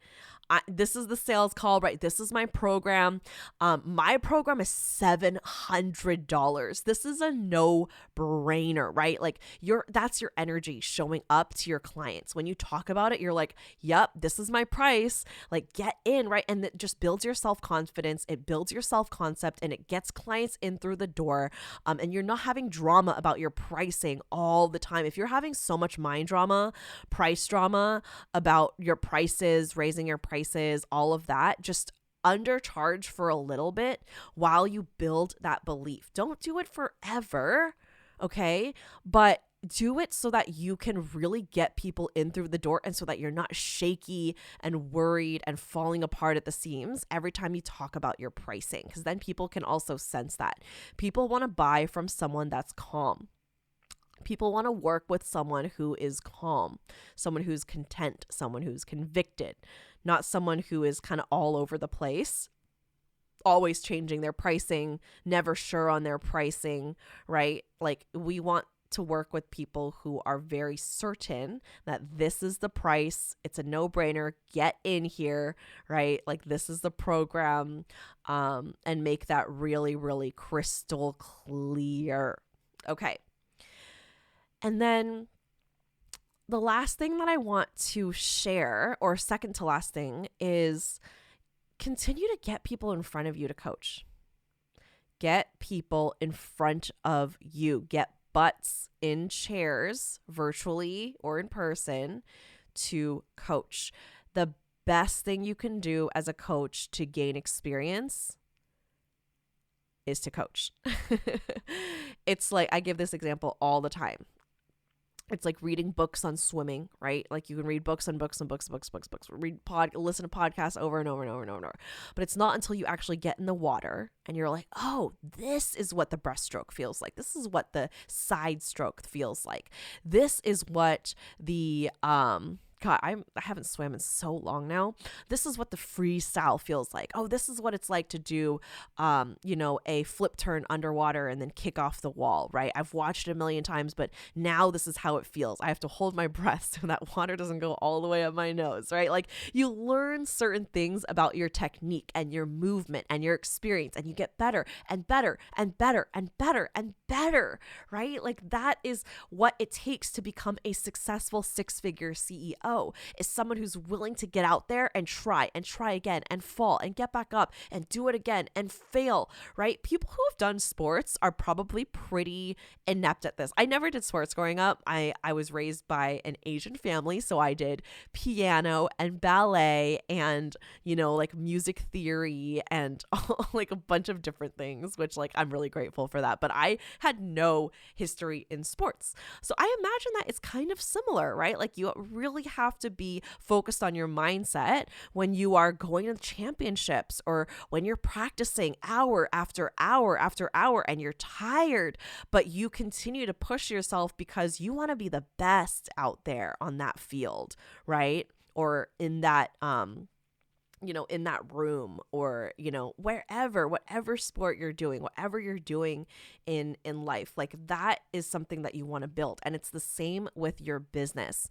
this is the sales call, right? This is my program. My program is $700. This is a no-brainer, right? Like, that's your energy showing up to your clients. When you talk about it, you're like, yep, this is my price. Like, get in, right? And it just builds your self-confidence. It builds your self-concept, and it gets clients in through the door. And you're not having drama about your pricing all the time. If you're having so much mind drama, price drama about your prices, raising your prices, all of that, just undercharge for a little bit while you build that belief. Don't do it forever, okay? But do it so that you can really get people in through the door, and so that you're not shaky and worried and falling apart at the seams every time you talk about your pricing, because then people can also sense that. People want to buy from someone that's calm. People want to work with someone who is calm, someone who's content, someone who's convicted, not someone who is kind of all over the place, always changing their pricing, never sure on their pricing, right? Like, we want to work with people who are very certain that this is the price. It's a no-brainer. Get in here, right? Like, this is the program, and make that really, really crystal clear. Okay. And then the last thing that I want to share, or second to last thing, is continue to get people in front of you to coach. Get people in front of you. Get butts in chairs, virtually or in person, to coach. The best thing you can do as a coach to gain experience is to coach. It's like, I give this example all the time. It's like reading books on swimming, right? Like, you can read books and books and books, listen to podcasts over and over and over and over. But it's not until you actually get in the water and you're like, oh, this is what the breaststroke feels like. This is what the side stroke feels like. This is what the God, I haven't swam in so long now. This is what the freestyle feels like. Oh, this is what it's like to do, a flip turn underwater and then kick off the wall, right? I've watched it a million times, but now this is how it feels. I have to hold my breath so that water doesn't go all the way up my nose, right? Like you learn certain things about your technique and your movement and your experience, and you get better and better and better and better and better, right? Like that is what it takes to become a successful six-figure CEO, is someone who's willing to get out there and try again and fall and get back up and do it again and fail, right? People who have done sports are probably pretty inept at this. I never did sports growing up. I was raised by an Asian family, so I did piano and ballet and, like music theory and like a bunch of different things, which like I'm really grateful for that. But I had no history in sports. So I imagine that it's kind of similar, right? Like you really have to be focused on your mindset when you are going to the championships or when you're practicing hour after hour after hour and you're tired, but you continue to push yourself because you want to be the best out there on that field, right? Or in that, in that room, or, wherever, whatever sport you're doing, whatever you're doing in life, like that is something that you want to build. And it's the same with your business.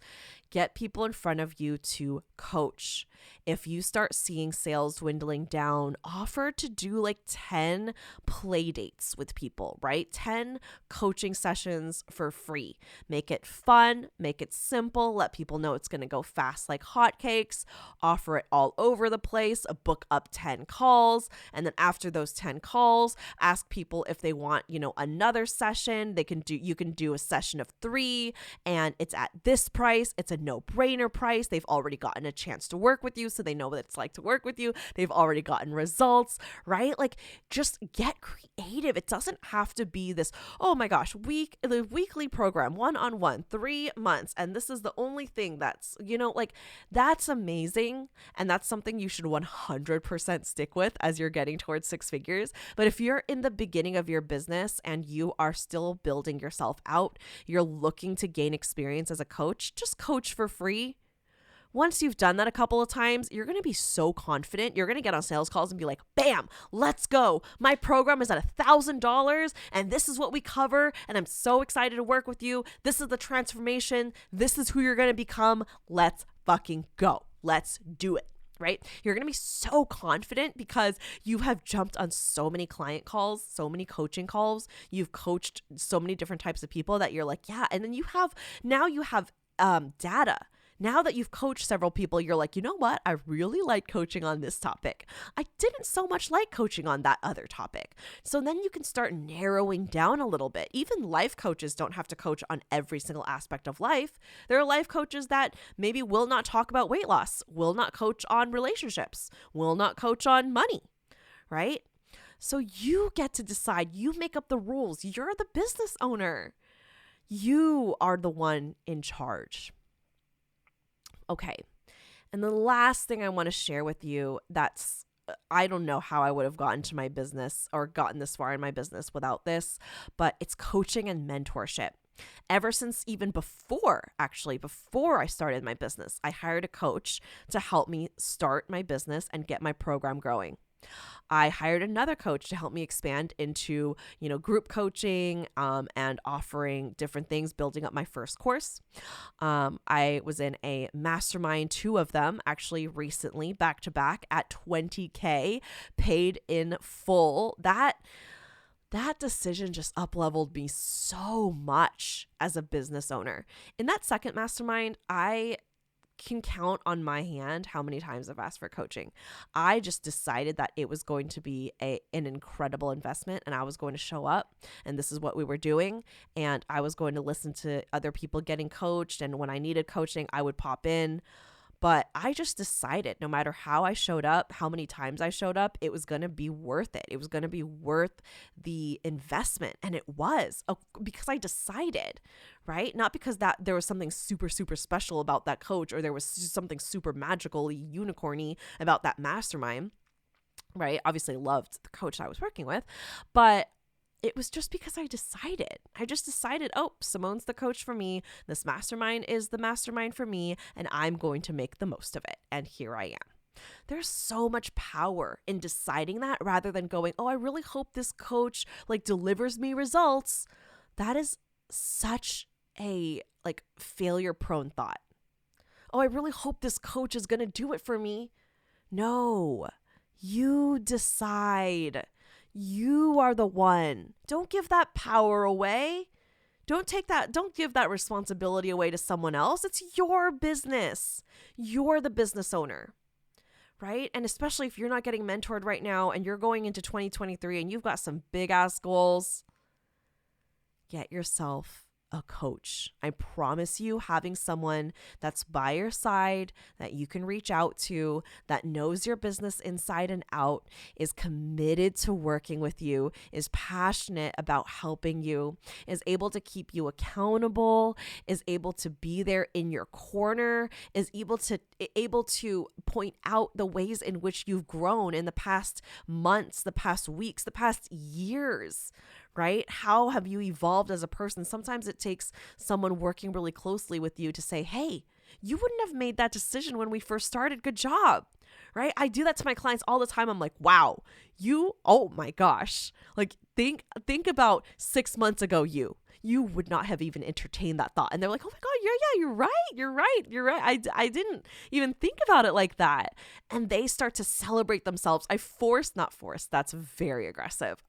Get people in front of you to coach. If you start seeing sales dwindling down, offer to do like 10 play dates with people, right? 10 coaching sessions for free. Make it fun, make it simple, let people know it's going to go fast like hotcakes, offer it all over the place, book up 10 calls. And then after those 10 calls, ask people if they want, another session. You can do a session of 3 and it's at this price. It's a no-brainer price. They've already gotten a chance to work with you, so they know what it's like to work with you. They've already gotten results, right? Like just get creative. It doesn't have to be this, oh my gosh, the weekly program, one-on-one, 3 months. And this is the only thing that's, like that's amazing. And that's something you should 100% stick with as you're getting towards 6 figures. But if you're in the beginning of your business and you are still building yourself out, you're looking to gain experience as a coach, just coach for free. Once you've done that a couple of times, you're going to be so confident. You're going to get on sales calls and be like, bam, let's go. My program is at $1,000 and this is what we cover. And I'm so excited to work with you. This is the transformation. This is who you're going to become. Let's fucking go. Let's do it. Right? You're going to be so confident because you have jumped on so many client calls, so many coaching calls. You've coached so many different types of people that you're like, yeah. And then you have data. Now that you've coached several people, you're like, you know what? I really like coaching on this topic. I didn't so much like coaching on that other topic. So then you can start narrowing down a little bit. Even life coaches don't have to coach on every single aspect of life. There are life coaches that maybe will not talk about weight loss, will not coach on relationships, will not coach on money, right? So you get to decide. You make up the rules. You're the business owner. You are the one in charge. Okay. And the last thing I want to share with you, I don't know how I would have gotten to my business or gotten this far in my business without this, but it's coaching and mentorship. Ever since even before I started my business, I hired a coach to help me start my business and get my program growing. I hired another coach to help me expand into, group coaching and offering different things, building up my first course. I was in a mastermind, 2 of them actually recently, back to back at $20,000 paid in full. That decision just up-leveled me so much as a business owner. In that second mastermind, I can count on my hand how many times I've asked for coaching. I just decided that it was going to be an incredible investment and I was going to show up and this is what we were doing. And I was going to listen to other people getting coached. And when I needed coaching, I would pop in. But I just decided no matter how I showed up, how many times I showed up, it was going to be worth it. It was going to be worth the investment. And it was because I decided, right? Not because that there was something super, super special about that coach or there was something super magically unicorny about that mastermind, right? Obviously loved the coach I was working with, but it was just because I just decided, oh, Simone's the coach for me. This mastermind is the mastermind for me, and I'm going to make the most of it. And here I am. There's so much power in deciding that rather than going, oh, I really hope this coach delivers me results. That is such a failure prone thought. Oh, I really hope this coach is going to do it for me. No, you decide. You are the one. Don't give that power away. Don't give that responsibility away to someone else. It's your business. You're the business owner, right? And especially if you're not getting mentored right now and you're going into 2023 and you've got some big ass goals, get yourself a coach. I promise you, having someone that's by your side that you can reach out to, that knows your business inside and out, is committed to working with you, is passionate about helping you, is able to keep you accountable, is able to be there in your corner, is able to point out the ways in which you've grown in the past months, the past weeks, the past years. Right? How have you evolved as a person? Sometimes it takes someone working really closely with you to say, hey, you wouldn't have made that decision when we first started. Good job. Right? I do that to my clients all the time. I'm like, wow, oh my gosh. Think about 6 months ago, you would not have even entertained that thought. And they're like, oh my God, you're right. I didn't even think about it like that. And they start to celebrate themselves. That's very aggressive.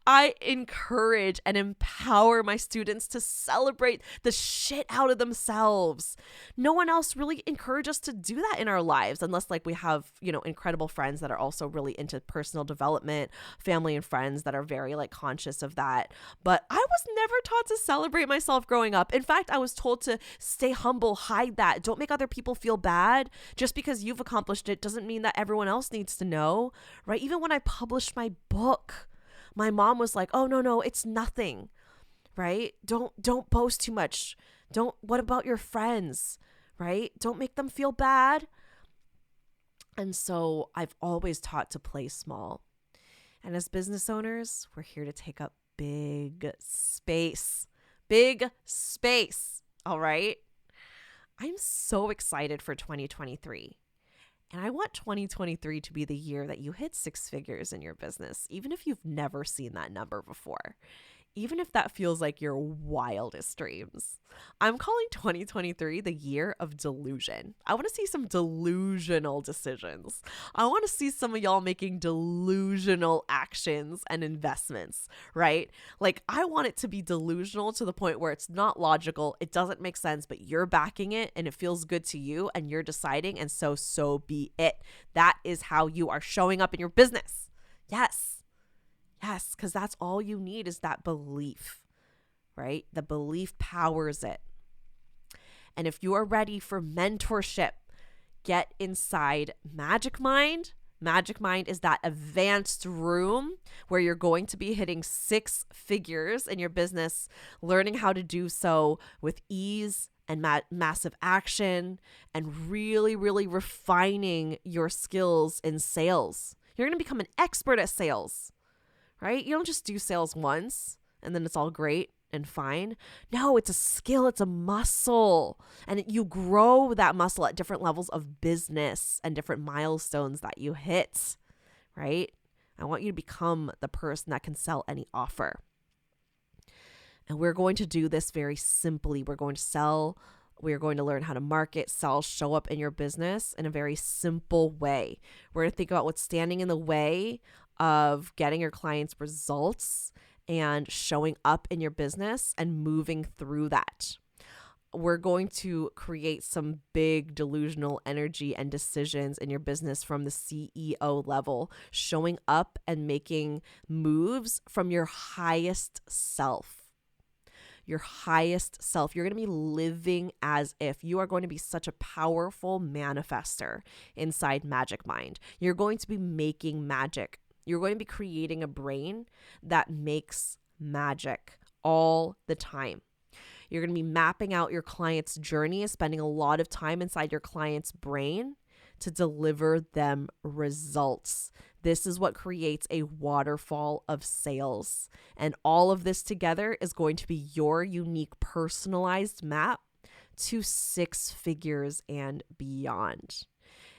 I encourage and empower my students to celebrate the shit out of themselves. No one else really encourages us to do that in our lives unless we have, incredible friends that are also really into personal development, family and friends that are very conscious of that. But I was never taught to celebrate myself growing up. In fact, I was told to stay humble, hide that. Don't make other people feel bad. Just because you've accomplished it doesn't mean that everyone else needs to know, right? Even when I published my book, my mom was like, oh, no, it's nothing, right? Don't boast too much. What about your friends, right? Don't make them feel bad. And so I've always taught to play small. And as business owners, we're here to take up big space, all right? I'm so excited for 2023. And I want 2023 to be the year that you hit 6 figures in your business, even if you've never seen that number before, even if that feels like your wildest dreams. I'm calling 2023 the year of delusion. I want to see some delusional decisions. I want to see some of y'all making delusional actions and investments, right? I want it to be delusional to the point where it's not logical, it doesn't make sense, but you're backing it and it feels good to you and you're deciding, and so be it. That is how you are showing up in your business. Yes, because that's all you need is that belief, right? The belief powers it. And if you are ready for mentorship, get inside Magic Mind. Magic Mind is that advanced room where you're going to be hitting 6 figures in your business, learning how to do so with ease and massive action, and really, really refining your skills in sales. You're going to become an expert at sales. Right? You don't just do sales once and then it's all great and fine. No, it's a skill. It's a muscle. And you grow that muscle at different levels of business and different milestones that you hit, right? I want you to become the person that can sell any offer. And we're going to do this very simply. We're going to sell. We're going to learn how to market, sell, show up in your business in a very simple way. We're going to think about what's standing in the way of getting your clients results and showing up in your business and moving through that. We're going to create some big delusional energy and decisions in your business from the CEO level, showing up and making moves from your highest self. Your highest self. You're going to be living as if you are going to be such a powerful manifester inside Magic Mind. You're going to be making magic. You're going to be creating a brain that makes magic all the time. You're going to be mapping out your client's journey and spending a lot of time inside your client's brain to deliver them results. This is what creates a waterfall of sales. And all of this together is going to be your unique personalized map to 6 figures and beyond.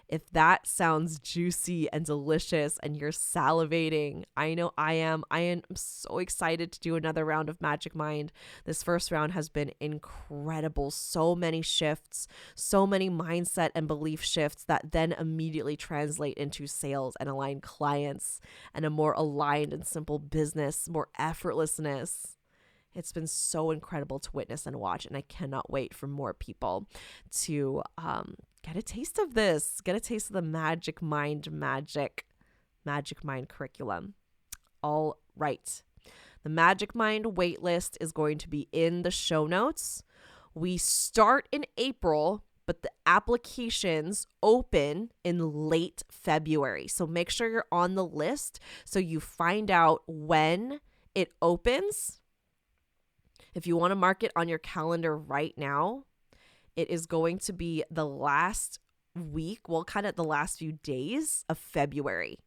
If that sounds juicy and delicious and you're salivating, I know I am. I am so excited to do another round of Magic Mind. This first round has been incredible. So many shifts, so many mindset and belief shifts that then immediately translate into sales and align clients and a more aligned and simple business, more effortlessness. It's been so incredible to witness and watch, and I cannot wait for more people to get a taste of this, get a taste of the Magic Mind curriculum. All right. The Magic Mind waitlist is going to be in the show notes. We start in April, but the applications open in late February. So make sure you're on the list so you find out when it opens. If you want to mark it on your calendar right now, it is going to be the last week, kind of the last few days of February.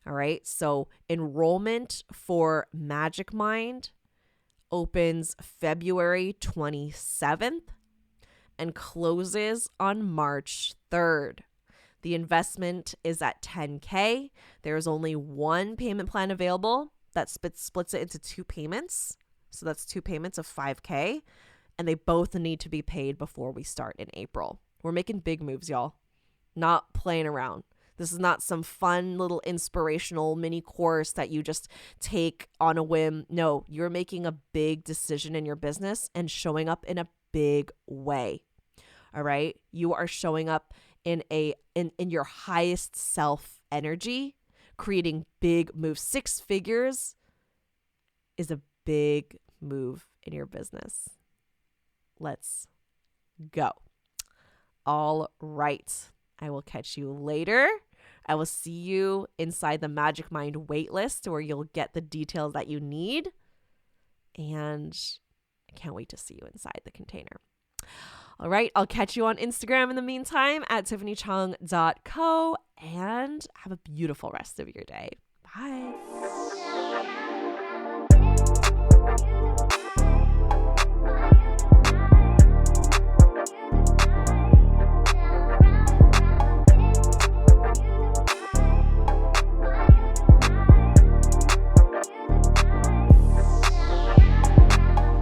All right. So enrollment for Magic Mind opens February 27th and closes on March 3rd. The investment is at $10K. There is only one payment plan available that splits it into 2 payments. So that's 2 payments of $5K, and they both need to be paid before we start in April. We're making big moves, y'all. Not playing around. This is not some fun little inspirational mini course that you just take on a whim. No, you're making a big decision in your business and showing up in a big way. All right? You are showing up in your highest self energy, creating big moves. 6 figures is a big move in your business. Let's go. All right. I will catch you later. I will see you inside the Magic Mind waitlist where you'll get the details that you need. And I can't wait to see you inside the container. All right. I'll catch you on Instagram in the meantime at tiffanychung.co, and have a beautiful rest of your day. Bye.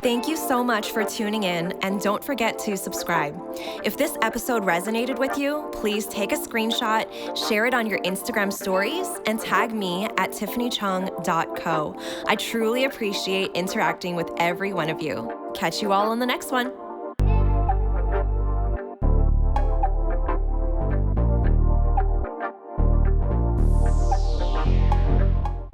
Thank you so much for tuning in, and don't forget to subscribe. If this episode resonated with you, please take a screenshot, share it on your Instagram stories, and tag me at tiffanychung.co. I truly appreciate interacting with every one of you. Catch you all on the next one.